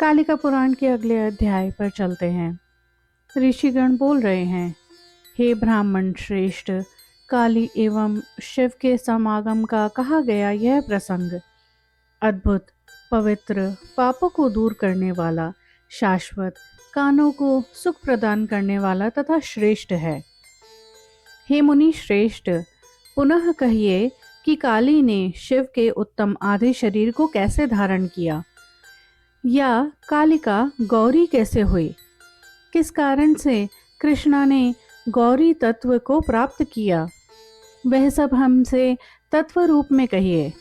कालिका पुराण के अगले अध्याय पर चलते हैं। ऋषिगण बोल रहे हैं, हे ब्राह्मण श्रेष्ठ, काली एवं शिव के समागम का कहा गया यह प्रसंग अद्भुत, पवित्र, पापों को दूर करने वाला, शाश्वत, कानों को सुख प्रदान करने वाला तथा श्रेष्ठ है। हे मुनि श्रेष्ठ, पुनः कहिए कि काली ने शिव के उत्तम आधे शरीर को कैसे धारण किया, या कालिका गौरी कैसे हुई, किस कारण से कृष्णा ने गौरी तत्व को प्राप्त किया, वह सब हमसे तत्व रूप में कहिए।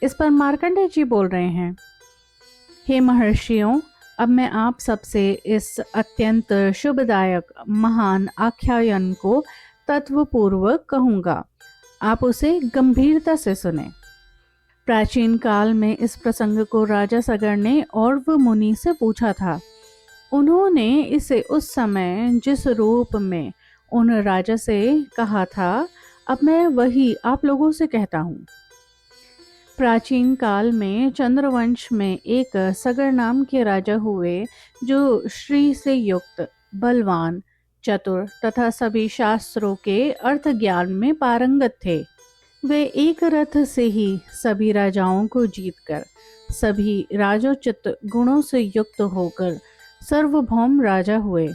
इस पर मार्कंडेय जी बोल रहे हैं, हे महर्षियों, अब मैं आप सबसे इस अत्यंत शुभदायक महान आख्यान को तत्वपूर्वक कहूँगा, आप उसे गंभीरता से सुने। प्राचीन काल में इस प्रसंग को राजा सगर ने औरव मुनि से पूछा था। उन्होंने इसे उस समय जिस रूप में उन राजा से कहा था, अब मैं वही आप लोगों से कहता हूँ। प्राचीन काल में चंद्रवंश में एक सगर नाम के राजा हुए, जो श्री से युक्त, बलवान, चतुर तथा सभी शास्त्रों के अर्थ ज्ञान में पारंगत थे। वे एक रथ से ही सभी राजाओं को जीतकर, सभी राजोचित गुणों से युक्त होकर सर्वभौम राजा हुए।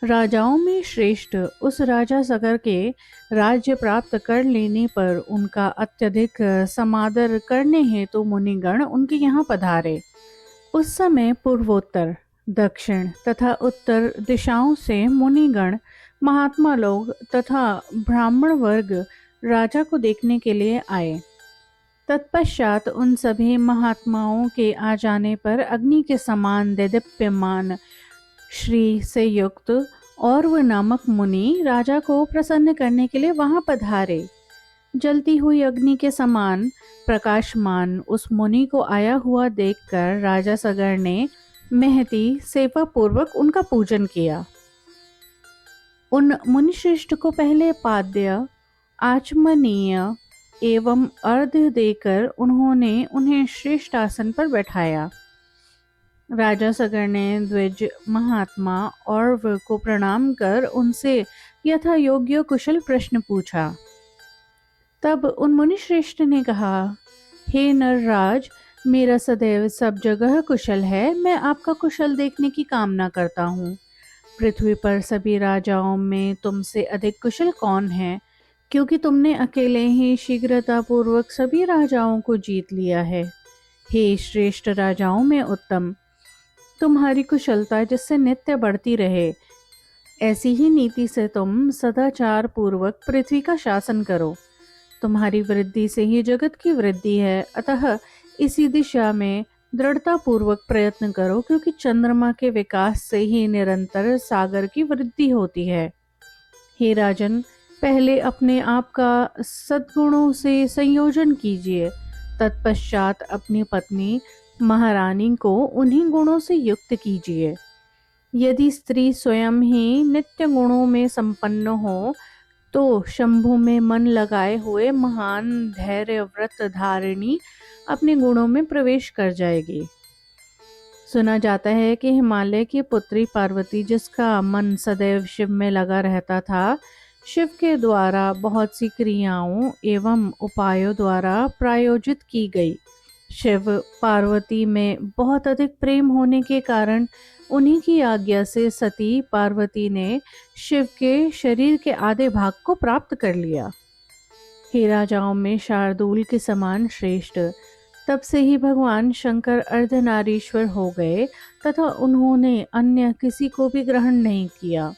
राजाओं में श्रेष्ठ उस राजा सगर के राज्य प्राप्त कर लेने पर उनका अत्यधिक समादर करने हेतु मुनिगण उनके यहाँ पधारे। उस समय पूर्वोत्तर, दक्षिण तथा उत्तर दिशाओं से मुनिगण, महात्मा लोग तथा ब्राह्मण वर्ग राजा को देखने के लिए आए। तत्पश्चात उन सभी महात्माओं के आ जाने पर अग्नि के समान देदीप्यमान श्री से युक्त औरव नामक मुनि राजा को प्रसन्न करने के लिए वहां पधारे। जलती हुई अग्नि के समान प्रकाशमान उस मुनि को आया हुआ देखकर राजा सगर ने महती सेवा पूर्वक उनका पूजन किया। उन मुनिश्रेष्ठ को पहले पाद्य, आचमनीय एवं अर्घ्य देकर उन्होंने उन्हें श्रेष्ठ आसन पर बैठाया। राजा सगर ने द्विज महात्मा औरव को प्रणाम कर उनसे यथा योग्य कुशल प्रश्न पूछा। तब उन मुनिश्रेष्ठ ने कहा, हे नरराज, मेरा सदैव सब जगह कुशल है। मैं आपका कुशल देखने की कामना करता हूँ। पृथ्वी पर सभी राजाओं में तुमसे अधिक कुशल कौन है, क्योंकि तुमने अकेले ही शीघ्रतापूर्वक सभी राजाओं को जीत लिया है। हे श्रेष्ठ राजाओं में उत्तम, तुम्हारी कुशलता जिससे नित्य बढ़ती रहे, ऐसी ही नीति से तुम सदाचार पूर्वक पृथ्वी का शासन करो। तुम्हारी वृद्धि से ही जगत की वृद्धि है, अतः इसी दिशा में दृढ़ता पूर्वक प्रयत्न करो, क्योंकि चंद्रमा के विकास से ही निरंतर सागर की वृद्धि होती है। हे राजन, पहले अपने आप का सद्गुणों से संयोजन कीजिए, तत्पश्चात अपनी पत्नी महारानी को उन्हीं गुणों से युक्त कीजिए। यदि स्त्री स्वयं ही नित्य गुणों में संपन्न हो, तो शंभु में मन लगाए हुए महान धैर्य व्रत धारिणी अपने गुणों में प्रवेश कर जाएगी। सुना जाता है कि हिमालय की पुत्री पार्वती, जिसका मन सदैव शिव में लगा रहता था, शिव के द्वारा बहुत सी क्रियाओं एवं उपायों द्वारा प्रायोजित की गई। शिव पार्वती में बहुत अधिक प्रेम होने के कारण उन्हीं की आज्ञा से सती पार्वती ने शिव के शरीर के आधे भाग को प्राप्त कर लिया। हे राजाओं में शार्दूल के समान श्रेष्ठ, तब से ही भगवान शंकर अर्धनारीश्वर हो गए तथा उन्होंने अन्य किसी को भी ग्रहण नहीं किया।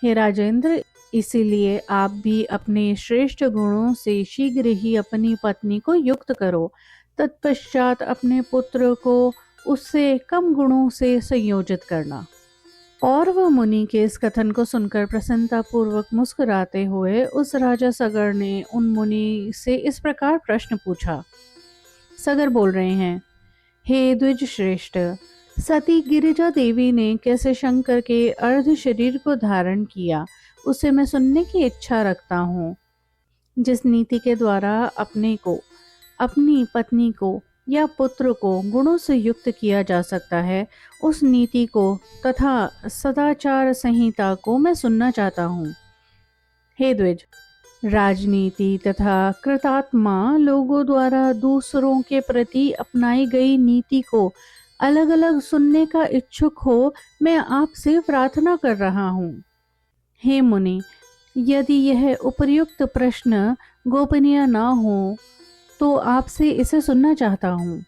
हे राजेंद्र, इसीलिए आप भी अपने श्रेष्ठ गुणों से शीघ्र ही अपनी पत्नी को युक्त करो, तत्पश्चात अपने पुत्र को उससे कम गुणों से संयोजित करना। और वह मुनि के इस कथन को सुनकर प्रसन्नता पूर्वक मुस्कुराते हुए उस राजा सगर ने उन मुनि से इस प्रकार प्रश्न पूछा। सगर बोल रहे हैं, हे द्विज श्रेष्ठ, सती गिरिजा देवी ने कैसे शंकर के अर्ध शरीर को धारण किया, उसे मैं सुनने की इच्छा रखता हूँ। जिस नीति के द्वारा अपने को, अपनी पत्नी को या पुत्र को गुणों से युक्त किया जा सकता है, उस नीति को तथा सदाचार संहिता को मैं सुनना चाहता हूँ। हे द्विज, राजनीति तथा कृतात्मा लोगों द्वारा दूसरों के प्रति अपनाई गई नीति को अलग अलग सुनने का इच्छुक हो मैं आपसे प्रार्थना कर रहा हूँ। हे मुनि, यदि यह उपर्युक्त प्रश्न गोपनीय न हो तो आपसे इसे सुनना चाहता हूँ।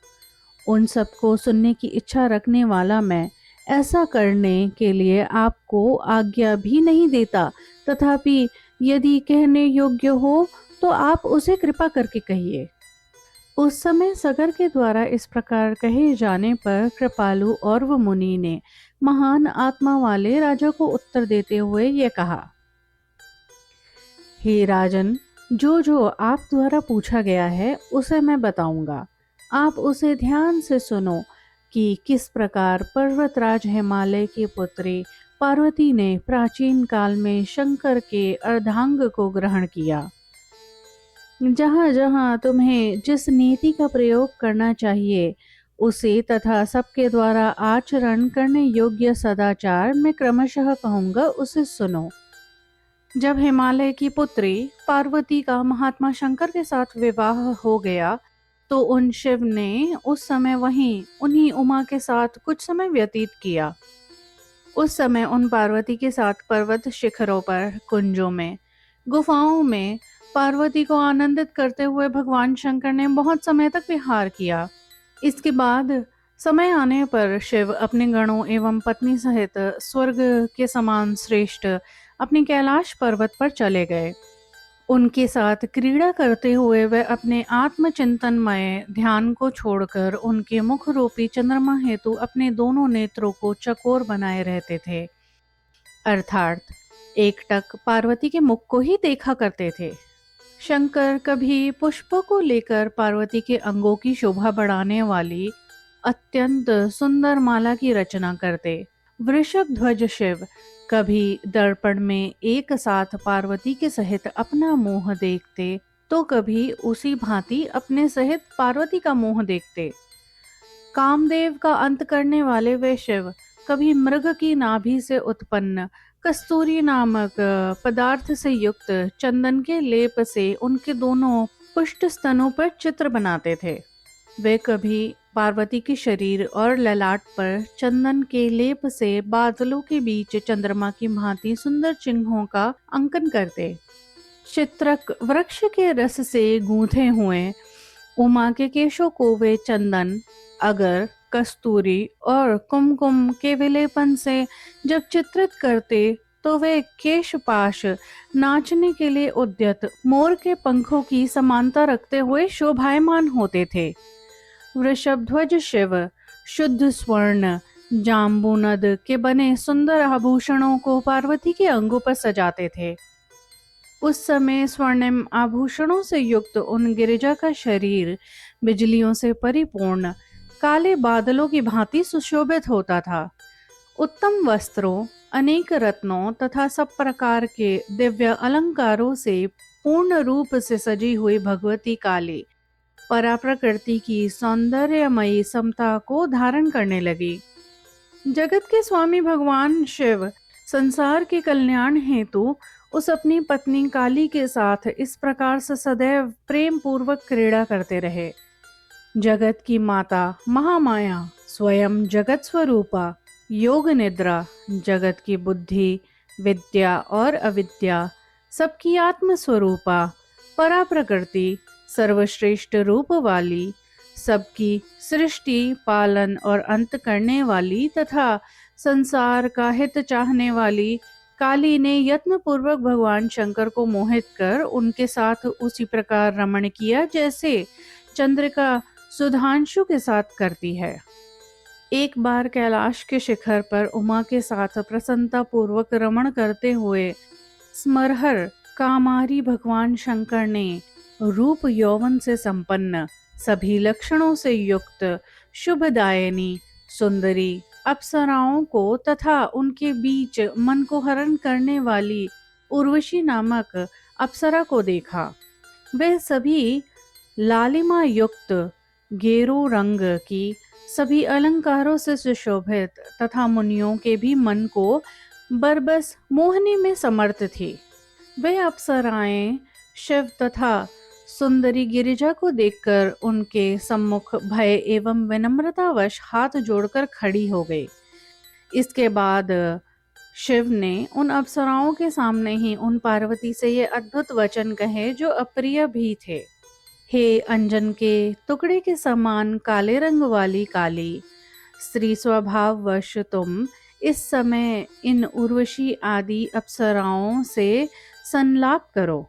उन सबको सुनने की इच्छा रखने वाला मैं ऐसा करने के लिए आपको आज्ञा भी नहीं देता, तथापि यदि कहने योग्य हो तो आप उसे कृपा करके कहिए। उस समय सगर के द्वारा इस प्रकार कहे जाने पर कृपालु और वह मुनि ने महान आत्मा वाले राजा को उत्तर देते हुए ये कहा, हे राजन, जो जो आप द्वारा पूछा गया है उसे मैं बताऊंगा। आप उसे ध्यान से सुनो कि किस प्रकार पर्वतराज हिमालय की पुत्री पार्वती ने प्राचीन काल में शंकर के अर्धांग को ग्रहण किया। जहाँ जहाँ तुम्हें जिस नीति का प्रयोग करना चाहिए उसे तथा सबके द्वारा आचरण करने योग्य सदाचार मैं क्रमशः कहूँगा, उसे सुनो। जब हिमालय की पुत्री पार्वती का महात्मा शंकर के साथ विवाह हो गया तो उन शिव ने उस समय वहीं उन्हीं उमा के साथ कुछ समय व्यतीत किया। उस समय उन पार्वती के साथ पर्वत शिखरों पर, कुंजों में, गुफाओं में पार्वती को आनंदित करते हुए भगवान शंकर ने बहुत समय तक विहार किया। इसके बाद समय आने पर शिव अपने गणों एवं पत्नी सहित स्वर्ग के समान श्रेष्ठ अपने कैलाश पर्वत पर चले गए। उनके साथ क्रीड़ा करते हुए वे अपने आत्मचिंतनमय ध्यान को छोड़कर उनके मुख रूपी चंद्रमा हेतु अपने दोनों नेत्रों को चकोर बनाए रहते थे, अर्थात एकटक पार्वती के मुख को ही देखा करते थे। शंकर कभी पुष्पों को लेकर पार्वती के अंगों की शोभा बढ़ाने वाली अत्यंत सुंदर माला की रचना करते। वृषभ ध्वज शिव कभी दर्पण में एक साथ पार्वती के सहित अपना मुंह देखते तो कभी उसी भांति अपने सहित पार्वती का मुंह देखते। कामदेव का अंत करने वाले वे शिव कभी मृग की नाभि से उत्पन्न कस्तूरी नामक पदार्थ से युक्त चंदन के लेप से उनके दोनों पुष्ट स्तनों पर चित्र बनाते थे। वे कभी पार्वती के शरीर और ललाट पर चंदन के लेप से बादलों के बीच चंद्रमा की भांति सुंदर चिन्हों का अंकन करते। चित्रक वृक्ष के रस से गूंथे हुए उमा के केशों को वे चंदन, अगर, कस्तूरी और कुमकुम के विलेपन से जब चित्रित करते तो वे केशपाश नाचने के लिए उद्यत मोर के पंखों की समानता रखते हुए शोभायमान होते थे। वृषभध्वज शिव शुद्ध स्वर्ण जाम्बूनद के बने सुंदर आभूषणों को पार्वती के अंगों पर सजाते थे। उस समय स्वर्णिम आभूषणों से युक्त उन गिरिजा का शरीर बिजलियों से परिपूर्ण काले बादलों की भांति सुशोभित होता था। उत्तम वस्त्रों, अनेक रत्नों तथा सब प्रकार के दिव्य अलंकारों से पूर्ण रूप से सजी हुई भगवती काली पराप्रकृति की सौंदर्यमयी समता को धारण करने लगी। जगत के स्वामी भगवान शिव संसार के कल्याण हेतु उस अपनी पत्नी काली के साथ इस प्रकार से सदैव प्रेम पूर्वक क्रीड़ा करते रहे। जगत की माता महामाया स्वयं जगत स्वरूपा योग निद्रा, जगत की बुद्धि, विद्या और अविद्या, सबकी आत्म स्वरूपा पराप्रकृति सर्वश्रेष्ठ रूप वाली, सबकी सृष्टि, पालन और अंत करने वाली तथा संसार का हित चाहने वाली काली ने यत्न पूर्वक भगवान शंकर को मोहित कर उनके साथ उसी प्रकार रमण किया जैसे चंद्रिका सुधांशु के साथ करती है। एक बार कैलाश के शिखर पर उमा के साथ प्रसन्नता पूर्वक रमण करते हुए स्मरहर कामारी भगवान शंकर ने रूप यौवन से संपन्न, सभी लक्षणों से युक्त, शुभदायिनी, सुंदरी अप्सराओं को तथा उनके बीच मन को हरण करने वाली उर्वशी नामक अप्सरा को देखा। वे सभी लालिमा युक्त, गेरू रंग की सभी अलंकारों से सुशोभित तथा मुनियों के भी मन को बरबस मोहनी में समर्थ थी। वे अप्सराएं शिव तथा सुंदरी गिरिजा को देखकर उनके सम्मुख भय एवं विनम्रतावश हाथ जोड़कर खड़ी हो गई। इसके बाद शिव ने उन अप्सराओं के सामने ही उन पार्वती से ये अद्भुत वचन कहे जो अप्रिय भी थे। हे अंजन के टुकड़े के समान काले रंग वाली काली, स्त्री स्वभाववश तुम इस समय इन उर्वशी आदि अप्सराओं से संलाप करो।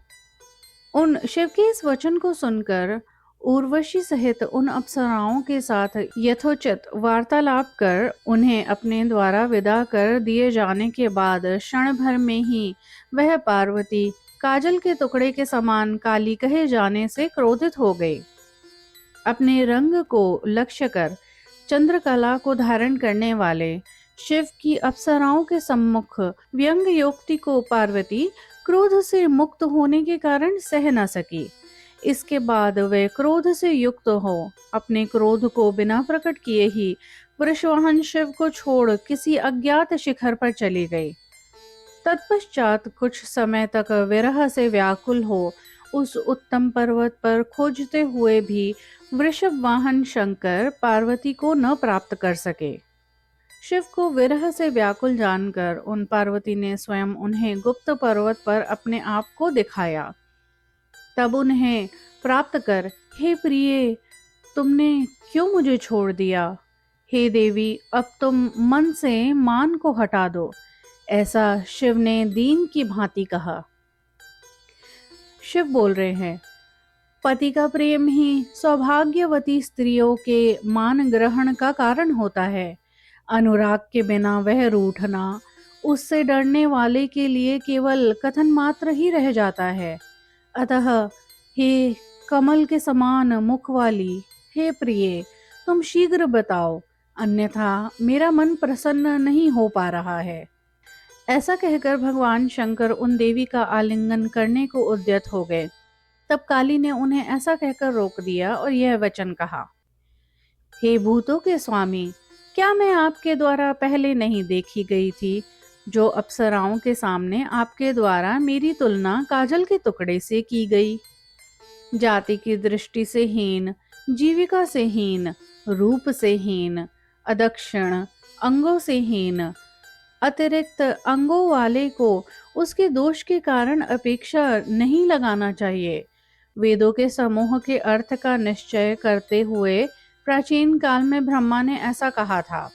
उन शिव के इस वचन को सुनकर उर्वशी सहित उन अप्सराओं के साथ यथोचित वार्तालाप कर उन्हें अपने द्वारा विदा कर दिए जाने के बाद क्षण भर में ही वह पार्वती काजल के टुकड़े के समान काली कहे जाने से क्रोधित हो गई। अपने रंग को लक्ष्य कर चंद्रकला को धारण करने वाले शिव की अप्सराओं के सम्मुख व्यंग योक्ति को पार्वती क्रोध से मुक्त होने के कारण सह न सकी। इसके बाद वे क्रोध से युक्त हो अपने क्रोध को बिना प्रकट किए ही वृषवाहन शिव को छोड़ किसी अज्ञात शिखर पर चली गई। तत्पश्चात कुछ समय तक विरह से व्याकुल हो उस उत्तम पर्वत पर खोजते हुए भी वृषभ वाहन शंकर पार्वती को न प्राप्त कर सके। शिव को विरह से व्याकुल जानकर उन पार्वती ने स्वयं उन्हें गुप्त पर्वत पर अपने आप को दिखाया। तब उन्हें प्राप्त कर, हे प्रिय, तुमने क्यों मुझे छोड़ दिया? हे देवी, अब तुम मन से मान को हटा दो। ऐसा शिव ने दीन की भांति कहा। शिव बोल रहे हैं, पति का प्रेम ही सौभाग्यवती स्त्रियों के मान ग्रहण का कारण होता है। अनुराग के बिना वह रूठना उससे डरने वाले के लिए केवल कथन मात्र ही रह जाता है। अतः हे कमल के समान मुख वाली, हे प्रिय, तुम शीघ्र बताओ, अन्यथा मेरा मन प्रसन्न नहीं हो पा रहा है। ऐसा कहकर भगवान शंकर उन देवी का आलिंगन करने को उद्यत हो गए। तब काली ने उन्हें ऐसा कहकर रोक दिया और यह वचन कहा, हे भूतों के स्वामी, क्या मैं आपके द्वारा पहले नहीं देखी गई थी, जो अप्सराओं के सामने आपके द्वारा मेरी तुलना काजल के टुकड़े से की गई। जाति की दृष्टि से हीन, जीविका से हीन, रूप से हीन, अदक्षिण, अंगों से हीन, अतिरिक्त अंगों वाले को उसके दोष के कारण अपेक्षा नहीं लगाना चाहिए। वेदों के समूह के अर्थ का निश्चय करते हुए प्राचीन काल में ब्रह्मा ने ऐसा कहा था।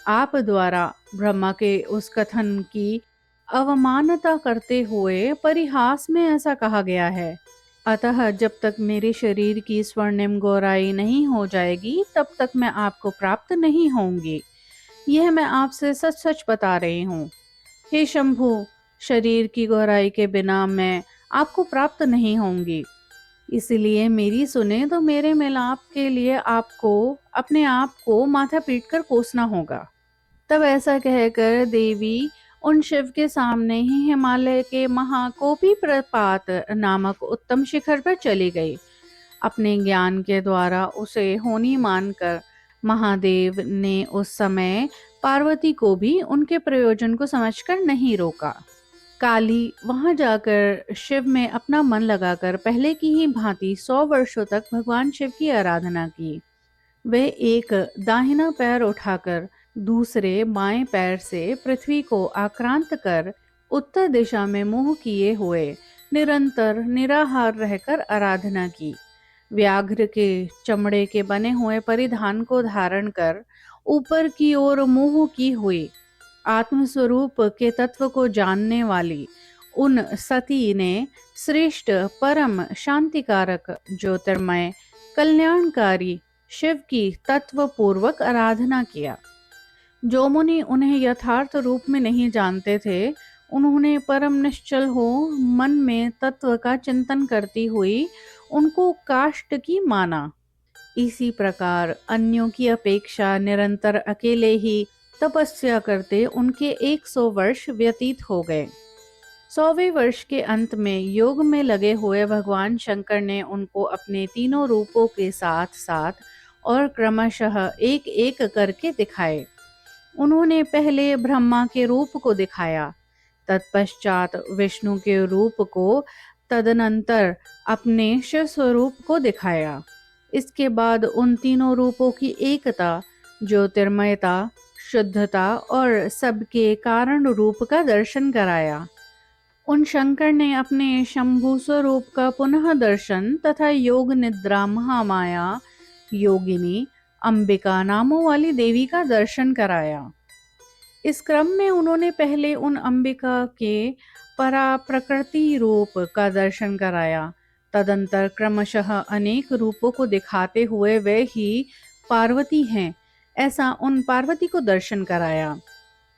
आप द्वारा ब्रह्मा के उस कथन की अवमानना करते हुए परिहास में ऐसा कहा गया है। अतः जब तक मेरे शरीर की स्वर्णिम गोराई नहीं हो जाएगी तब तक मैं आपको प्राप्त नहीं होंगी। यह मैं आपसे सच सच बता रही हूँ। हे शंभु, शरीर की गोराई के बिना मैं आपको प्राप्त नहीं होंगी। इसलिए मेरी सुने तो मेरे मिलाप के लिए आपको अपने आप को माथा पीट कर कोसना होगा। तब ऐसा कहकर देवी उन शिव के सामने ही हिमालय के महाकोपी प्रपात नामक उत्तम शिखर पर चली गई। अपने ज्ञान के द्वारा उसे होनी मानकर महादेव ने उस समय पार्वती को भी उनके प्रयोजन को समझकर नहीं रोका। काली वहां जाकर शिव में अपना मन लगाकर पहले की ही भांति 100 वर्षों तक भगवान शिव की आराधना की। वे एक दाहिना पैर उठाकर दूसरे बाएं पैर से पृथ्वी को आक्रांत कर उत्तर दिशा में मुंह किए हुए निरंतर निराहार रहकर आराधना की। व्याघ्र के चमड़े के बने हुए परिधान को धारण कर ऊपर की ओर मुंह की हुई आत्मस्वरूप के तत्व को जानने वाली उन सती ने श्रेष्ठ परम शांतिकारक ज्योतिर्मय कल्याणकारी शिव की तत्व पूर्वक आराधना किया। जो मुनि उन्हें यथार्थ रूप में नहीं जानते थे, उन्होंने परम निश्चल हो मन में तत्व का चिंतन करती हुई उनको काष्ठ की माना। इसी प्रकार अन्यों की अपेक्षा निरंतर अकेले ही तपस्या करते उनके 100 वर्ष व्यतीत हो गए। 100वें वर्ष के अंत में योग में लगे हुए भगवान शंकर ने उनको अपने तीनों रूपों के साथ साथ और क्रमशः एक एक करके दिखाए। उन्होंने पहले ब्रह्मा के रूप को दिखाया, तत्पश्चात विष्णु के रूप को, तदनंतर अपने शिव स्वरूप को दिखाया। इसके बाद उन तीनों रूपों की एकता, ज्योतिर्मयता, शुद्धता और सबके कारण रूप का दर्शन कराया। उन शंकर ने अपने शंभु स्वरूप का पुनः दर्शन तथा योग निद्रा महामाया योगिनी अंबिका नामों वाली देवी का दर्शन कराया। इस क्रम में उन्होंने पहले उन अंबिका के परा प्रकृति रूप का दर्शन कराया, तदंतर क्रमशः अनेक रूपों को दिखाते हुए वे ही पार्वती हैं, ऐसा उन पार्वती को दर्शन कराया।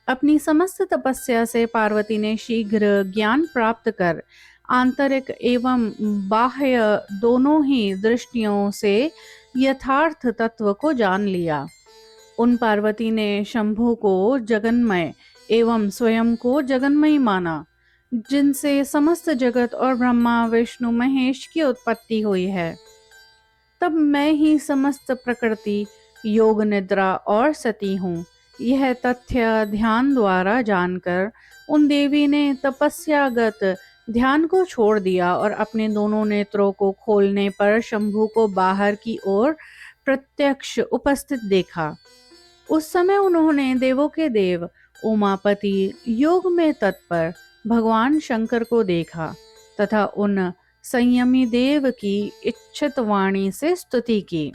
अपनी समस्त तपस्या से पार्वती ने शीघ्र ज्ञान प्राप्त कर आंतरिक एवं बाह्य दोनों ही दृष्टियों से यथार्थ तत्व को जान लिया। उन पार्वती ने शंभु को जगन्मय एवं स्वयं को जगन्मयी माना, जिनसे समस्त जगत और ब्रह्मा विष्णु महेश की उत्पत्ति हुई है। तब मैं ही समस्त प्रकृति, योग निद्रा और सती हूँ। यह तथ्य ध्यान द्वारा जानकर उन देवी ने तपस्यागत ध्यान को छोड़ दिया और अपने दोनों नेत्रों को खोलने पर शंभु को बाहर की ओर प्रत्यक्ष उपस्थित देखा। उस समय उन्होंने देवों के देव उमापति, योग में तत्पर भगवान शंकर को देखा तथा उन संयमी देव की इच्छित वाणी से स्तुति की।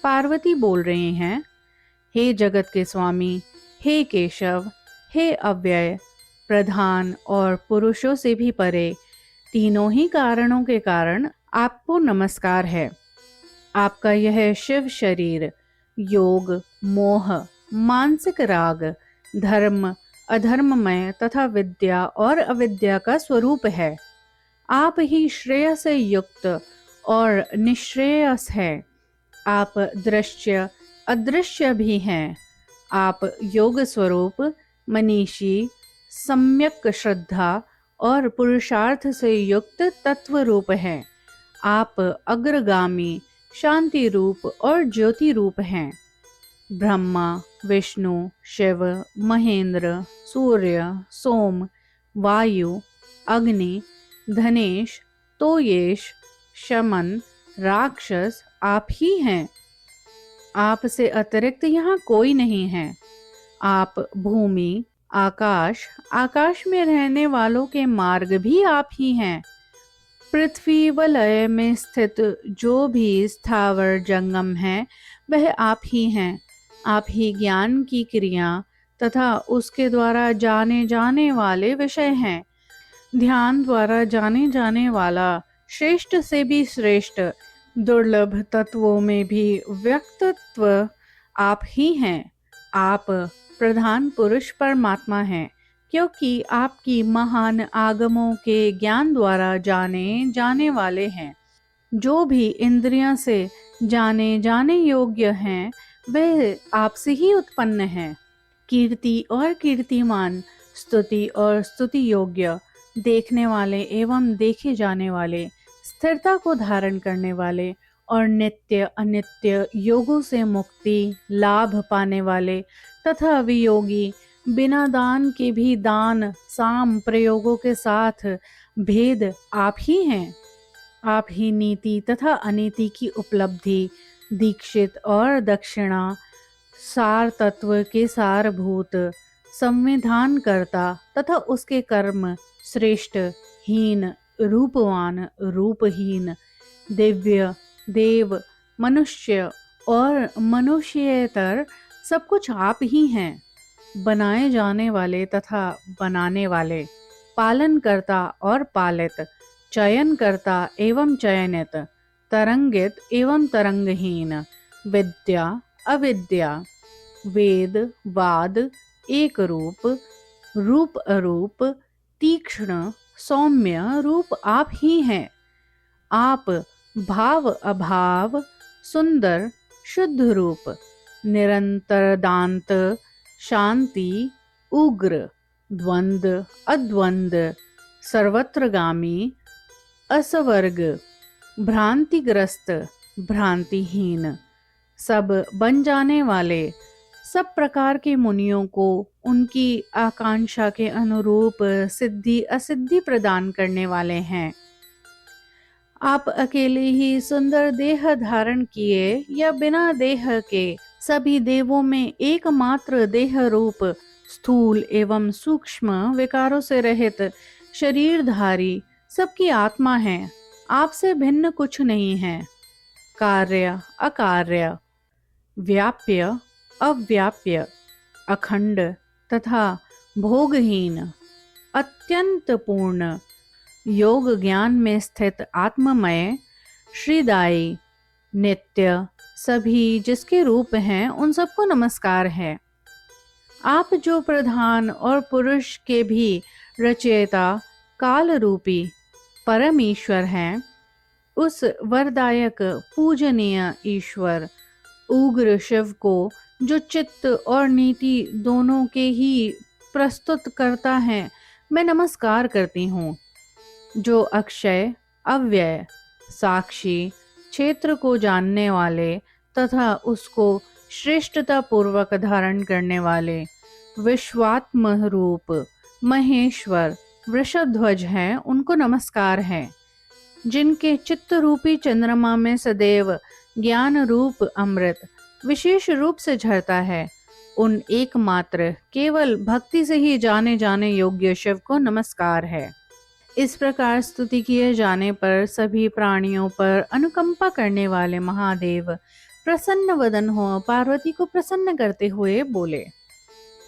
पार्वती बोल रहे हैं, हे जगत के स्वामी, हे केशव, हे अव्यय, प्रधान और पुरुषों से भी परे, तीनों ही कारणों के कारण आपको नमस्कार है। आपका यह शिव शरीर योग, मोह, मानसिक राग, धर्म, अधर्ममय तथा विद्या और अविद्या का स्वरूप है। आप ही श्रेय से युक्त और निश्रेयस है। आप दृश्य अदृश्य भी हैं। आप योग स्वरूप, मनीषी, सम्यक श्रद्धा और पुरुषार्थ से युक्त तत्व रूप हैं। आप अग्रगामी, शांति रूप और ज्योति रूप हैं। ब्रह्मा, विष्णु, शिव, महेंद्र, सूर्य, सोम, वायु, अग्नि, धनेश, तोयेश, शमन, राक्षस आप ही हैं। आप से अतिरिक्त यहाँ कोई नहीं है। आप भूमि, आकाश, आकाश में रहने वालों के मार्ग भी आप ही हैं। पृथ्वी वलय में स्थित जो भी स्थावर जंगम है वह आप ही हैं। आप ही ज्ञान की क्रिया तथा उसके द्वारा जाने जाने वाले विषय हैं। ध्यान द्वारा जाने जाने वाला श्रेष्ठ से भी श्रेष्ठ, दुर्लभ तत्वों में भी व्यक्तित्व आप ही हैं। आप प्रधान पुरुष परमात्मा हैं, क्योंकि आपकी महान आगमों के ज्ञान द्वारा जाने जाने वाले हैं। जो भी इंद्रियां से जाने जाने योग्य हैं वे आपसे ही उत्पन्न हैं। कीर्ति और कीर्तिमान, स्तुति और स्तुति योग्य, देखने वाले एवं देखे जाने वाले, स्थिरता को धारण करने वाले और नित्य अनित्य योगों से मुक्ति लाभ पाने वाले तथा वियोगी, बिना दान के भी दान साम प्रयोगों के साथ भेद आप ही हैं। आप ही नीति तथा अनीति की उपलब्धि, दीक्षित और दक्षिणा, सार तत्व के सारभूत, संविधान करता तथा उसके कर्म श्रेष्ठ, हीन, रूपवान, रूपहीन, दिव्य, देव, मनुष्य और मनुष्येतर सब कुछ आप ही हैं। बनाए जाने वाले तथा बनाने वाले, पालन करता और पालित, चयन करता एवं चयनित, तरंगित एवं तरंगहीन, विद्या अविद्या, वेद वाद, एक रूप, रूप अरूप, तीक्ष्ण, सौम्य रूप आप ही हैं। आप भाव अभाव, सुंदर, शुद्ध रूप, निरंतर दांत, शांति, उग्र, द्वंद्व अद्वंद्व, सर्वत्रगामी, असवर्ग, भ्रांतिग्रस्त, भ्रांतिहीन, सब बन जाने वाले, सब प्रकार के मुनियों को उनकी आकांक्षा के अनुरूप सिद्धि असिद्धि प्रदान करने वाले हैं। आप अकेले ही सुंदर देह धारण किए या बिना देह के सभी देवों में एकमात्र देह रूप स्थूल एवं सूक्ष्म विकारों से रहित शरीरधारी सबकी आत्मा है। आपसे भिन्न कुछ नहीं है। कार्य अकार्य, व्याप्य अव्याप्य, अखंड तथा भोगहीन, अत्यंत पूर्ण, योग ज्ञान में स्थित आत्ममय, श्रीदायी, नित्य, सभी जिसके रूप हैं उन सबको नमस्कार है। आप जो प्रधान और पुरुष के भी रचयिता काल रूपी परम ईश्वर हैं, उस वरदायक पूजनीय ईश्वर उग्र शिव को जो चित्त और नीति दोनों के ही प्रस्तुत करता है, मैं नमस्कार करती हूँ। जो अक्षय अव्यय, साक्षी, क्षेत्र को जानने वाले तथा उसको श्रेष्ठता पूर्वक धारण करने वाले, विश्वात्म रूप महेश्वर वृषध्वज हैं, उनको नमस्कार है। जिनके चित्त रूपी चंद्रमा में सदैव ज्ञान रूप अमृत विशेष रूप से झरता है, उन एकमात्र केवल भक्ति से ही जाने जाने योग्य शिव को नमस्कार है। इस प्रकार स्तुति किए जाने पर सभी प्राणियों पर अनुकंपा करने वाले महादेव प्रसन्न वदन हो पार्वती को प्रसन्न करते हुए बोले,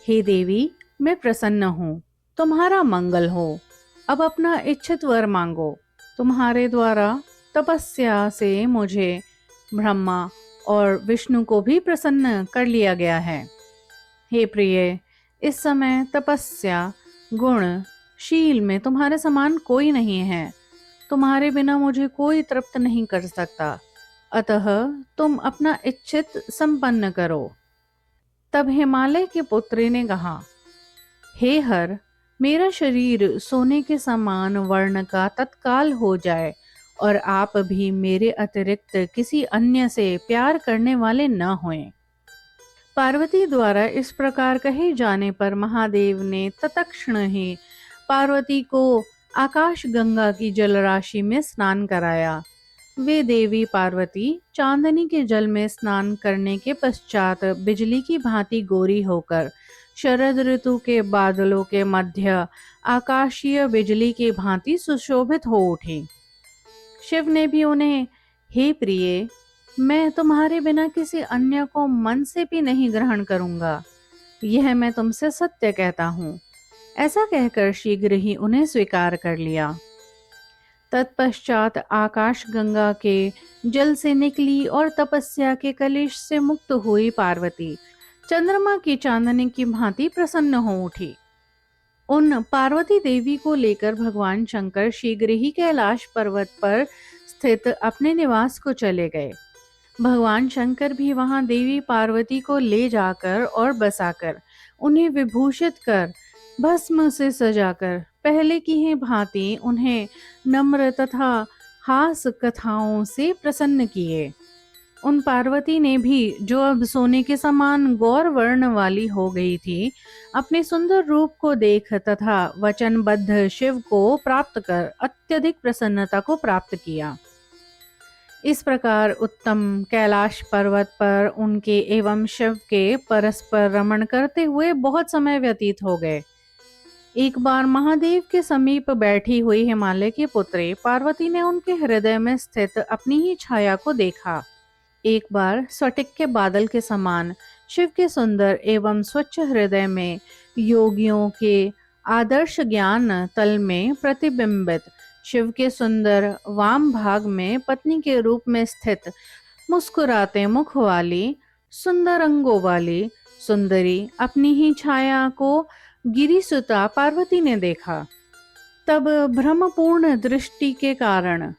हे देवी, मैं प्रसन्न हूँ, तुम्हारा मंगल हो। अब अपना इच्छित वर मांगो। तुम्हारे द्वारा तपस्या से मुझे ब्रह्मा और विष्णु को भी प्रसन्न कर लिया गया है। हे प्रिय, इस समय तपस्या गुण शील में तुम्हारे समान कोई नहीं है। तुम्हारे बिना मुझे कोई तृप्त नहीं कर सकता, अतः तुम अपना इच्छित संपन्न करो। तब हिमालय के पुत्री ने कहा, हे हर, मेरा शरीर सोने के समान वर्ण का तत्काल हो जाए और आप भी मेरे अतिरिक्त किसी अन्य से प्यार करने वाले न होएं। पार्वती द्वारा इस प्रकार कहे जाने पर महादेव ने तत्क्षण ही पार्वती को आकाश गंगा की जलराशि में स्नान कराया। वे देवी पार्वती चांदनी के जल में स्नान करने के पश्चात बिजली की भांति गोरी होकर शरद ऋतु के बादलों के मध्य आकाशीय बिजली की भांति सुशोभित हो उठी। शिव ने भी उन्हें, हे प्रिय, मैं तुम्हारे बिना किसी अन्य को मन से भी नहीं ग्रहण करूंगा, यह मैं तुमसे सत्य कहता हूँ। ऐसा कहकर शीघ्र ही उन्हें स्वीकार कर लिया। तत्पश्चात आकाश गंगा के जल से निकली और तपस्या के कलेश से मुक्त हुई पार्वती चंद्रमा की चांदनी की भांति प्रसन्न हो उठी। उन पार्वती देवी को लेकर भगवान शंकर शीघ्र ही कैलाश पर्वत पर स्थित अपने निवास को चले गए। भगवान शंकर भी वहां देवी पार्वती को ले जाकर और बसाकर उन्हें विभूषित कर भस्म से सजाकर पहले की ही भांति उन्हें नम्र तथा हास कथाओं से प्रसन्न किए। उन पार्वती ने भी, जो अब सोने के समान गौर वर्ण वाली हो गई थी, अपने सुंदर रूप को देख तथा वचनबद्ध शिव को प्राप्त कर अत्यधिक प्रसन्नता को प्राप्त किया। इस प्रकार उत्तम कैलाश पर्वत पर उनके एवं शिव के परस्पर रमण करते हुए बहुत समय व्यतीत हो गए। एक बार महादेव के समीप बैठी हुई हिमालय की पुत्री पार्वती ने उनके हृदय में स्थित अपनी ही छाया को देखा। एक बार स्फटिक के बादल के समान शिव के सुंदर एवं स्वच्छ हृदय में योगियों के आदर्श ज्ञान तल में प्रतिबिंबित शिव के सुंदर वाम भाग में पत्नी के रूप में स्थित मुस्कुराते मुख वाली सुंदर अंगों वाली सुंदरी अपनी ही छाया को गिरिसुता पार्वती ने देखा। तब भ्रमपूर्ण दृष्टि के कारण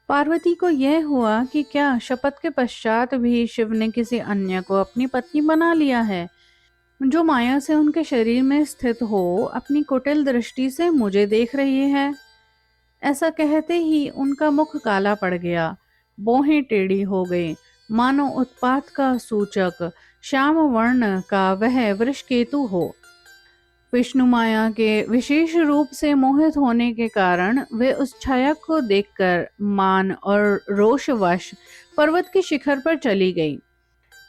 पार्वती को यह हुआ कि क्या शपथ के पश्चात भी शिव ने किसी अन्य को अपनी पत्नी बना लिया है। जो माया से उनके शरीर में स्थित हो अपनी कुटिल दृष्टि से मुझे देख रही है। ऐसा कहते ही उनका मुख काला पड़ गया, भौहें टेढ़ी हो गई, मानो उत्पात का सूचक श्याम वर्ण का वह वृषकेतु हो। विष्णु माया के विशेष रूप से मोहित होने के कारण वे उस छाया को देखकर मान और रोषवश पर्वत के शिखर पर चली गई।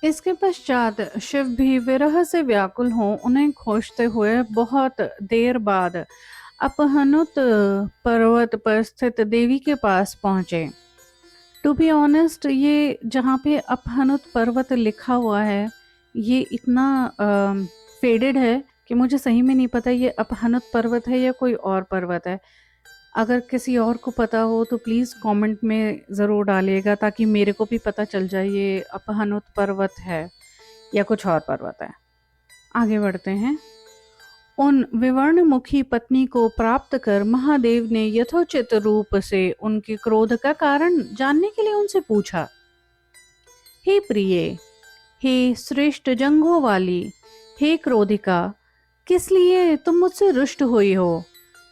इसके पश्चात शिव भी विरह से व्याकुल हो उन्हें खोजते हुए बहुत देर बाद अपहनुत पर्वत पर स्थित देवी के पास पहुंचे। टू बी ऑनेस्ट, ये जहाँ पे अपहनुत पर्वत लिखा हुआ है ये इतना फेडेड है कि मुझे सही में नहीं पता ये अपहनुत पर्वत है या कोई और पर्वत है। अगर किसी और को पता हो तो प्लीज़ कमेंट में ज़रूर डालिएगा ताकि मेरे को भी पता चल जाए ये अपहनुत पर्वत है या कुछ और पर्वत है। आगे बढ़ते हैं। उन विवर्णमुखी पत्नी को प्राप्त कर महादेव ने यथोचित रूप से उनके क्रोध का कारण जानने के लिए उनसे पूछा। हे प्रिय, हे श्रेष्ठ जंघों वाली, हे क्रोधिका, किस लिए तुम मुझसे रुष्ट हुई हो?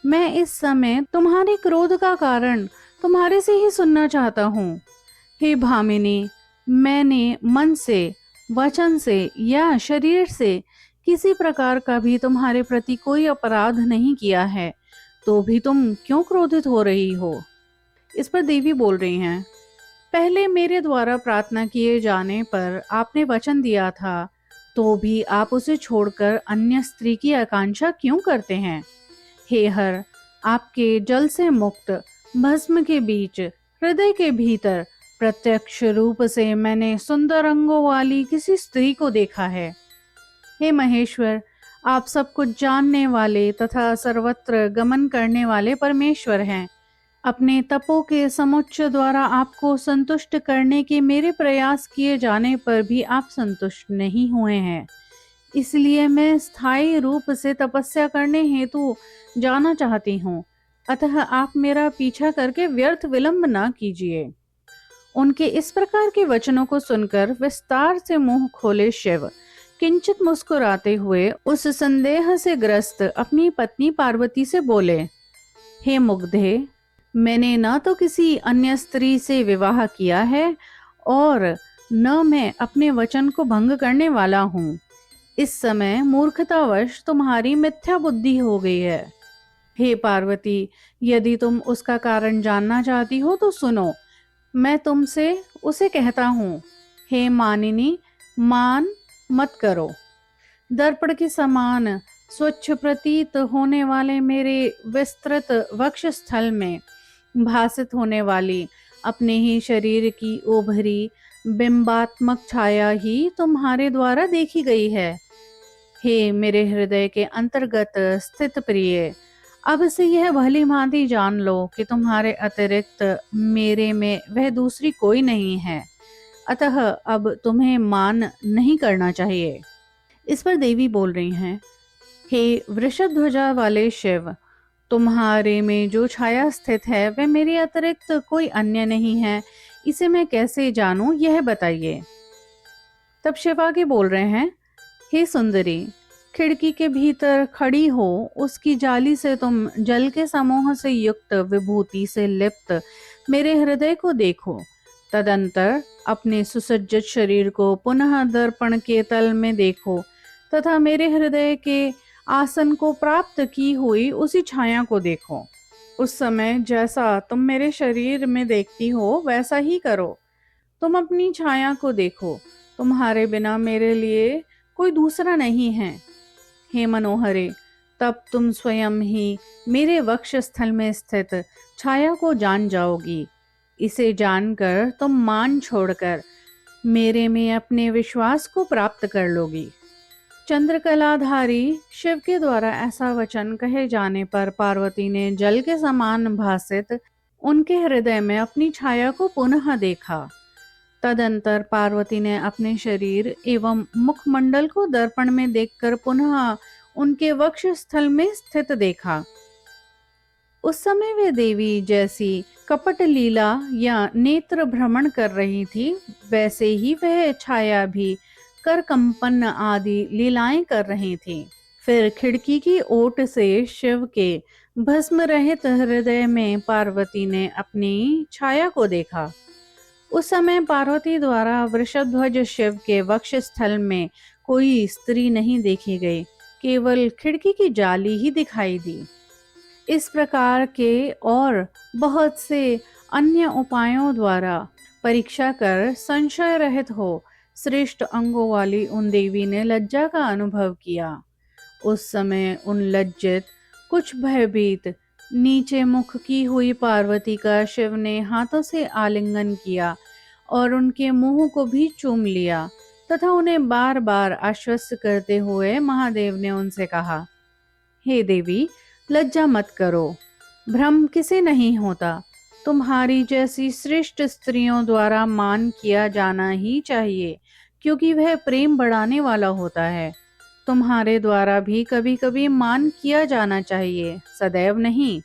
मैं इस समय तुम्हारे क्रोध का कारण तुम्हारे से ही सुनना चाहता हूँ। हे भामिनी, मैंने मन से, वचन से या शरीर से किसी प्रकार का भी तुम्हारे प्रति कोई अपराध नहीं किया है, तो भी तुम क्यों क्रोधित हो रही हो? इस पर देवी बोल रही हैं, पहले मेरे द्वारा प्रार्थना किए जाने पर आपने वचन दिया था, तो भी आप उसे छोड़कर अन्य स्त्री की आकांक्षा क्यों करते हैं? हे हर, आपके जल से मुक्त भस्म के बीच हृदय के भीतर प्रत्यक्ष रूप से मैंने सुंदर अंगों वाली किसी स्त्री को देखा है। हे महेश्वर, आप सब कुछ जानने वाले तथा सर्वत्र गमन करने वाले परमेश्वर हैं। अपने तपो के समुच्च द्वारा आपको संतुष्ट करने के मेरे प्रयास किए जाने पर भी आप संतुष्ट नहीं हुए हैं। इसलिए मैं स्थायी रूप से तपस्या करने हेतु जाना चाहती हूँ, अतः आप मेरा पीछा करके व्यर्थ विलंब न कीजिए। उनके इस प्रकार के वचनों को सुनकर विस्तार से मुंह खोले शिव किंचित मुस्कुराते हुए उस संदेह से ग्रस्त अपनी पत्नी पार्वती से बोले, हे मुग्धे, मैंने न तो किसी अन्य स्त्री से विवाह किया है और न मैं अपने वचन को भंग करने वाला हूँ। इस समय मूर्खतावश तुम्हारी मिथ्या बुद्धि हो गई है। हे पार्वती, यदि तुम उसका कारण जानना चाहती हो तो सुनो, मैं तुमसे उसे कहता हूँ। हे मानिनी, मान मत करो। दर्पण के समान स्वच्छ प्रतीत होने वाले मेरे विस्तृत वक्ष स्थल में भासित होने वाली अपने ही शरीर की उभरी बिंबात्मक छाया ही तुम्हारे द्वारा देखी गई है। हे मेरे हृदय के अंतर्गत स्थित प्रिय, अब से यह भली भांति जान लो कि तुम्हारे अतिरिक्त मेरे में वह दूसरी कोई नहीं है, अतः अब तुम्हें मान नहीं करना चाहिए। इस पर देवी बोल रही हैं, हे वृषभ ध्वजा वाले शिव, तुम्हारे में जो छाया स्थित है वह मेरे अतिरिक्त कोई अन्य नहीं है, इसे मैं कैसे जानूं यह बताइए। तब शिव आगे बोल रहे हैं, हे सुंदरी, खिड़की के भीतर खड़ी हो उसकी जाली से तुम जल के समूह से युक्त विभूति से लिप्त मेरे हृदय को देखो। तदंतर अपने सुसज्जित शरीर को पुनः दर्पण के तल में देखो तथा मेरे हृदय के आसन को प्राप्त की हुई उसी छाया को देखो। उस समय जैसा तुम मेरे शरीर में देखती हो वैसा ही करो। तुम अपनी छाया को देखो, तुम्हारे बिना मेरे लिए कोई दूसरा नहीं है। हे मनोहरे, तब तुम स्वयं ही मेरे वक्ष स्थल में स्थित छाया को जान जाओगी। इसे जानकर तुम मान छोड़कर मेरे में अपने विश्वास को प्राप्त कर लोगी। चंद्रकलाधारी शिव के द्वारा ऐसा वचन कहे जाने पर पार्वती ने जल के समान भासित उनके हृदय में अपनी छाया को पुनः देखा। तदंतर पार्वती ने अपने शरीर एवं मुखमंडल को दर्पण में देखकर पुनः उनके वक्ष स्थल में स्थित देखा। उस समय वे देवी जैसी कपट लीला या नेत्र भ्रमण कर रही थी, वैसे ही वह छाया भी कर कंपन आदि लीलाएं कर रही थी। फिर खिड़की की ओट से शिव के भस्म रहित हृदय में पार्वती ने अपनी छाया को देखा। उस समय पार्वती द्वारा वृषध्वज शिव के वक्ष स्थल में कोई स्त्री नहीं देखी गई, केवल खिड़की की जाली ही दिखाई दी। इस प्रकार के और बहुत से अन्य उपायों द्वारा परीक्षा कर संशय रहित हो श्रेष्ठ अंगों वाली उन देवी ने लज्जा का अनुभव किया। उस समय उन लज्जित, कुछ भयभीत, नीचे मुख की हुई पार्वती का शिव ने हाथों से आलिंगन किया और उनके मुंह को भी चूम लिया तथा उन्हें बार बार आश्वस्त करते हुए महादेव ने उनसे कहा, हे देवी, लज्जा मत करो, भ्रम किसे नहीं होता। तुम्हारी जैसी श्रेष्ठ स्त्रियों द्वारा मान किया जाना ही चाहिए, क्योंकि वह प्रेम बढ़ाने वाला होता है। तुम्हारे द्वारा भी कभी कभी मान किया जाना चाहिए, सदैव नहीं।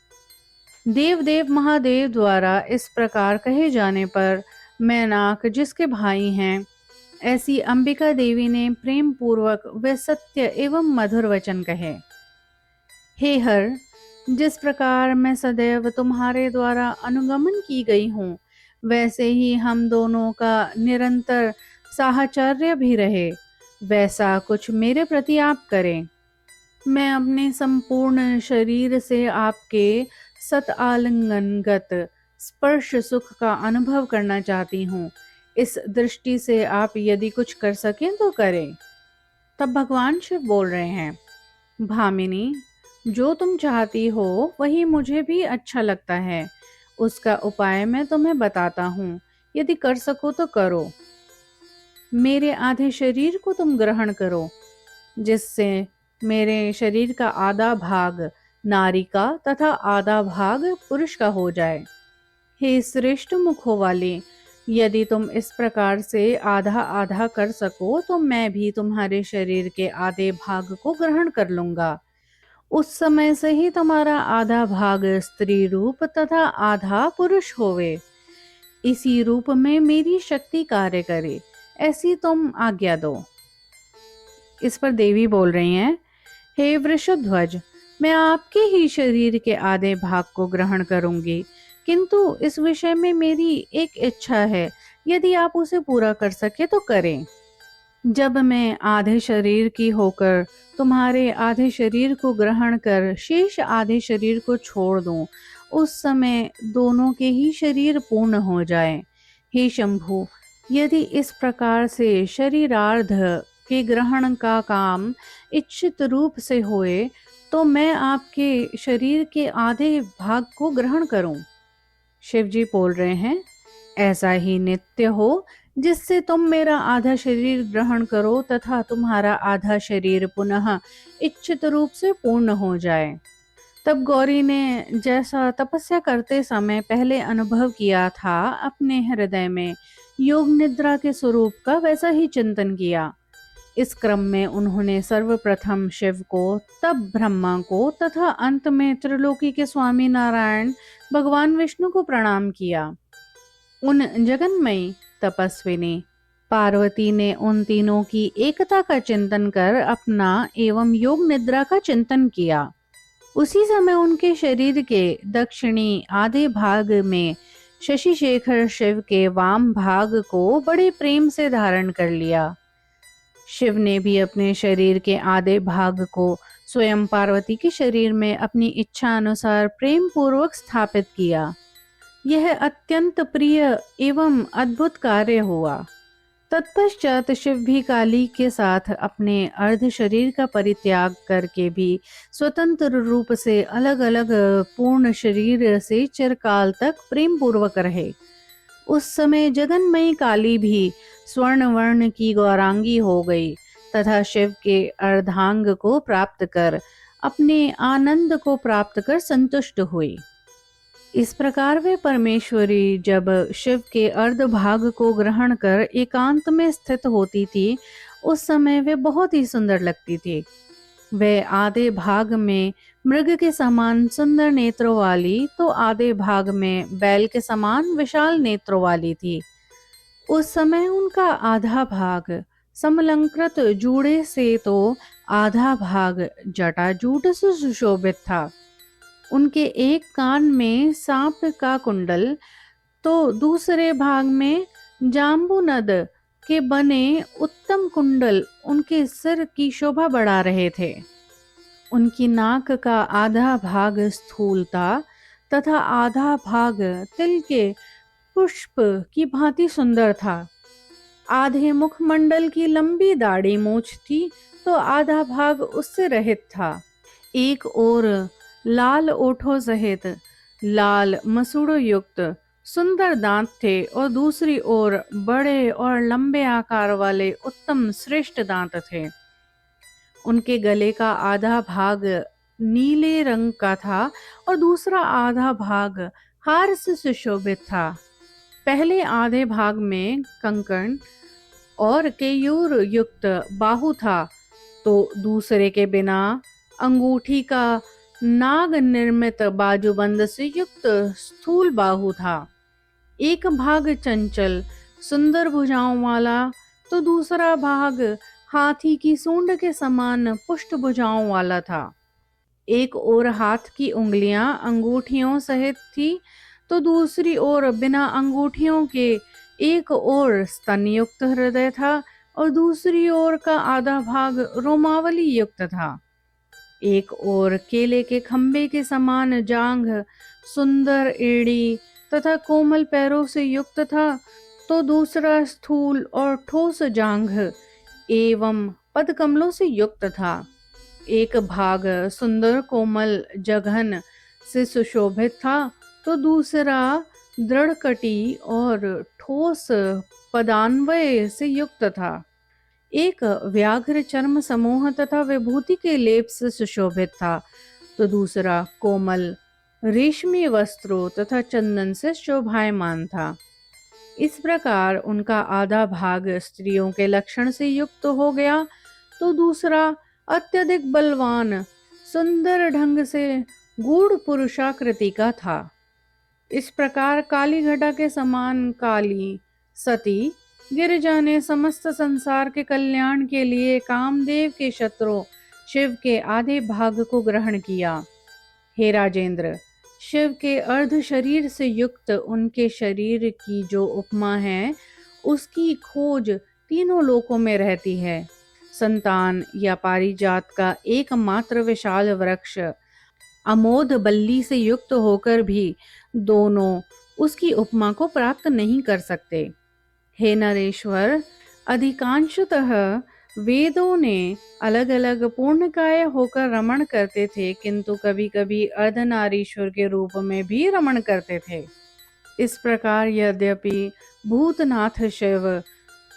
देव महादेव द्वारा इस प्रकार कहे जाने पर मैनाक जिसके भाई हैं, ऐसी अंबिका देवी ने प्रेम पूर्वक वे सत्य एवं मधुर वचन कहे। हे हर, जिस प्रकार मैं सदैव तुम्हारे द्वारा अनुगमन की गई हूँ, वैसे ही हम दोनों का निरंतर साहचर्य भी रहे, वैसा कुछ मेरे प्रति आप करें। मैं अपने संपूर्ण शरीर से आपके सत आलिंगनगत स्पर्श सुख का अनुभव करना चाहती हूँ। इस दृष्टि से आप यदि कुछ कर सकें तो करें। तब भगवान शिव बोल रहे हैं, भामिनी, जो तुम चाहती हो वही मुझे भी अच्छा लगता है। उसका उपाय मैं तुम्हें बताता हूँ, यदि कर सको तो करो। मेरे आधे शरीर को तुम ग्रहण करो, जिससे मेरे शरीर का आधा भाग नारी का तथा आधा भाग पुरुष का हो जाए। हे श्रेष्ठ मुखों वाले, यदि तुम इस प्रकार से आधा आधा कर सको तो मैं भी तुम्हारे शरीर के आधे भाग को ग्रहण कर लूंगा। उस समय से ही तुम्हारा आधा भाग स्त्री रूप तथा आधा पुरुष होवे। इसी रूप में मेरी शक्ति कार्य करे, ऐसी तुम आज्ञा दो। इस पर देवी बोल रही हैं, हे वृषध्वज, मैं आपके ही शरीर के आधे भाग को ग्रहण करूंगी, किंतु इस विषय में मेरी एक इच्छा है, यदि आप उसे पूरा कर सके तो करें। जब मैं आधे शरीर की होकर तुम्हारे आधे शरीर को ग्रहण कर शेष आधे शरीर को छोड़ दूं, उस समय दोनों के ही शरीर पूर्ण हो जाए। हे शंभु, यदि इस प्रकार से शरीरार्ध के ग्रहण का काम इच्छित रूप से होए तो मैं आपके शरीर के आधे भाग को ग्रहण करूं। शिव जी बोल रहे हैं, ऐसा ही नित्य हो, जिससे तुम मेरा आधा शरीर ग्रहण करो तथा तुम्हारा आधा शरीर पुनः इच्छित रूप से पूर्ण हो जाए। तब गौरी ने जैसा तपस्या करते समय पहले अनुभव किया था अपने हृदय में योग निद्रा के स्वरूप का, वैसा ही चिंतन किया। इस क्रम में उन्होंने सर्वप्रथम शिव को, तब ब्रह्मा को तथा अंत में त्रिलोकी के स्वामी नारायण भगवान विष्णु को प्रणाम किया। उन जगन्मयी तपस्विनी पार्वती ने उन तीनों की एकता का चिंतन कर अपना एवं योग निद्रा का चिंतन किया। उसी समय उनके शरीर के दक्षिणी आधे भाग में शशि शेखर शिव के वाम भाग को बड़े प्रेम से धारण कर लिया। शिव ने भी अपने शरीर के आधे भाग को स्वयं पार्वती के शरीर में अपनी इच्छा अनुसार प्रेम पूर्वक स्थापित किया। यह अत्यंत प्रिय एवं अद्भुत कार्य हुआ। तत्पश्चात शिव भी काली के साथ अपने अर्ध शरीर का परित्याग करके भी स्वतंत्र रूप से अलग अलग पूर्ण शरीर से चिरकाल तक प्रेम पूर्वक रहे। उस समय जगन्मयी काली भी स्वर्ण वर्ण की गौरांगी हो गई तथा शिव के अर्धांग को प्राप्त कर अपने आनंद को प्राप्त कर संतुष्ट हुई। इस प्रकार वे परमेश्वरी जब शिव के अर्ध भाग को ग्रहण कर एकांत में स्थित होती थी, उस समय वे बहुत ही सुंदर लगती थी। वे आधे भाग में मृग के समान सुंदर नेत्रों वाली, तो आधे भाग में बैल के समान विशाल नेत्रों वाली थी। उस समय उनका आधा भाग समलंकृत जूड़े से तो आधा भाग जटाजूट से सुशोभित था। उनके एक कान में सांप का कुंडल तो दूसरे भाग में जाम्बूनद के बने उत्तम कुंडल उनके सिर की शोभा बढ़ा रहे थे। उनकी नाक का आधा भाग स्थूल था तथा आधा भाग तिल के पुष्प की भांति सुंदर था। आधे मुखमंडल की लंबी दाढ़ी मूछ थी तो आधा भाग उससे रहित था। एक ओर लाल ओठों सहित लाल मसूड़ों युक्त सुंदर दांत थे और दूसरी ओर बड़े और लंबे आकार वाले उत्तम श्रेष्ठ दांत थे। उनके गले का आधा भाग नीले रंग का था और दूसरा आधा भाग हार से सुशोभित था। पहले आधे भाग में कंकण और केयूर युक्त बाहु था तो दूसरे के बिना अंगूठी का नाग निर्मित बाजूबंद से युक्त स्थूल बाहु था। एक भाग चंचल सुंदर भुजाओं वाला तो दूसरा भाग हाथी की सूंड के समान पुष्ट भुजाओं वाला था। एक ओर हाथ की उंगलियां अंगूठियों सहित थी तो दूसरी ओर बिना अंगूठियों के एक ओर स्तन युक्त हृदय था और दूसरी ओर का आधा भाग रोमावली युक्त था। एक ओर केले के खंबे के समान जांघ सुंदर एड़ी तथा कोमल पैरों से युक्त था तो दूसरा स्थूल और ठोस जांघ एवं पदकमलों से युक्त था। एक भाग सुंदर कोमल जघन से सुशोभित था तो दूसरा दृढ़ कटी और ठोस पदान्वय से युक्त था। एक व्याघ्र चर्म समूह तथा विभूति के लेप से सुशोभित था तो दूसरा कोमल रेशमी वस्त्रों तथा चंदन से शोभायमान था। इस प्रकार उनका आधा भाग स्त्रियों के लक्षण से युक्त हो गया तो दूसरा अत्यधिक बलवान सुंदर ढंग से गूढ़ पुरुषाकृति का था। इस प्रकार काली घटा के समान काली सती गिरिजा ने समस्त संसार के कल्याण के लिए कामदेव के शत्रु शिव के आधे भाग को ग्रहण किया। हे राजेंद्र, शिव के अर्ध शरीर से युक्त उनके शरीर की जो उपमा है उसकी खोज तीनों लोकों में रहती है। संतान या पारिजात का एकमात्र विशाल वृक्ष अमोद बल्ली से युक्त होकर भी दोनों उसकी उपमा को प्राप्त नहीं कर सकते। हे नरेश्वर, अधिकांशतः वेदों ने अलग अलग पूर्णकाय होकर रमण करते थे किंतु कभी कभी अर्धनारीश्वर के रूप में भी रमण करते थे। इस प्रकार यद्यपि भूतनाथ शिव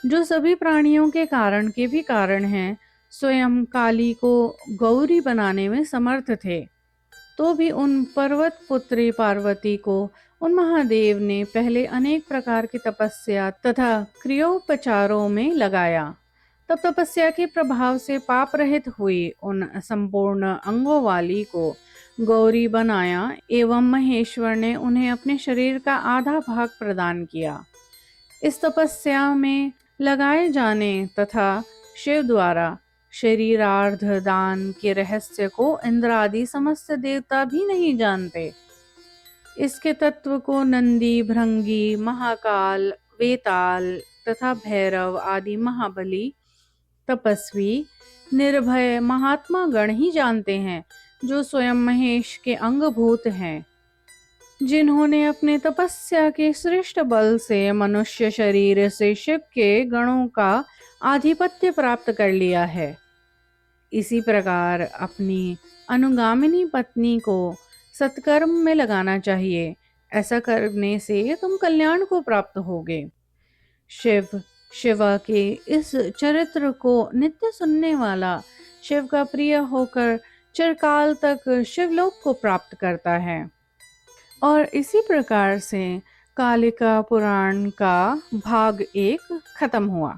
जो सभी प्राणियों के कारण के भी कारण हैं, स्वयं काली को गौरी बनाने में समर्थ थे, तो भी उन पर्वत पुत्री पार्वती को उन महादेव ने पहले अनेक प्रकार की तपस्या तथा क्रियोपचारों में लगाया। तब तपस्या के प्रभाव से पाप रहित हुई उन संपूर्ण अंगों वाली को गौरी बनाया एवं महेश्वर ने उन्हें अपने शरीर का आधा भाग प्रदान किया। इस तपस्या में लगाए जाने तथा शिव द्वारा शरीरार्ध दान के रहस्य को इंद्र आदि समस्त देवता भी नहीं जानते। इसके तत्व को नंदी, भृंगी, महाकाल, वेताल तथा भैरव आदि महाबली, तपस्वी, निर्भय महात्मा गण ही जानते हैं जो स्वयं महेश के अंगभूत हैं, जिन्होंने अपने तपस्या के श्रेष्ठ बल से मनुष्य शरीर से शिव के गणों का आधिपत्य प्राप्त कर लिया है। इसी प्रकार अपनी अनुगामिनी पत्नी को सत्कर्म में लगाना चाहिए। ऐसा करने से तुम कल्याण को प्राप्त होगे। शिवा के इस चरित्र को नित्य सुनने वाला शिव का प्रिय होकर चिरकाल तक शिवलोक को प्राप्त करता है। और इसी प्रकार से कालिका पुराण का भाग 1 खत्म हुआ।